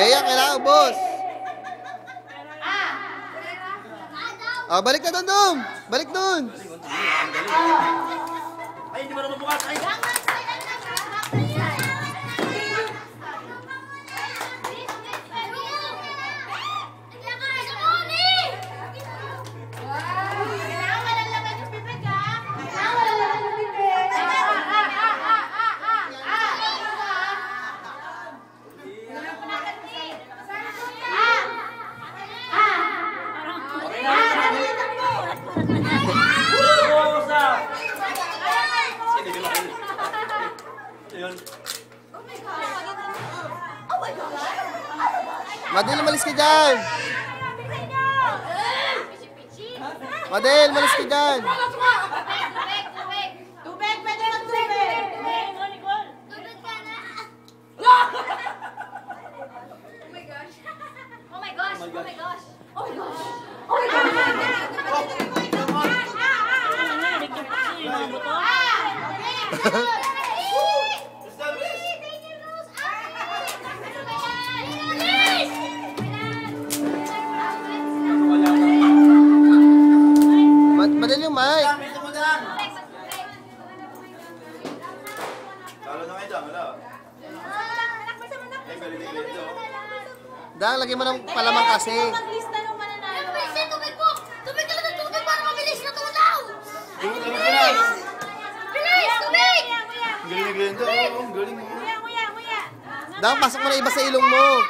Bea, kailangan ubos. Balik na doon, Dom. Balik doon. Ay, hindi mo naman bukas. Ay! Madel, malis ka dyan. Madel, malis ka dyan. Tubig, pwede lang tubig. Tubig ka na. Oh my gosh. Oh my gosh. Oh my gosh. Oh my gosh. Oh my gosh. Madel yung mic. Dang, lagyan mo ng palamang kasi. Maglista ng mananalo. Tubig po! Tubig ka na tubig para mabilis na tulaw! Bilis! Tubig! Galing-galing to. Galing mo. Dang, pasok mo na iba sa ilong mo.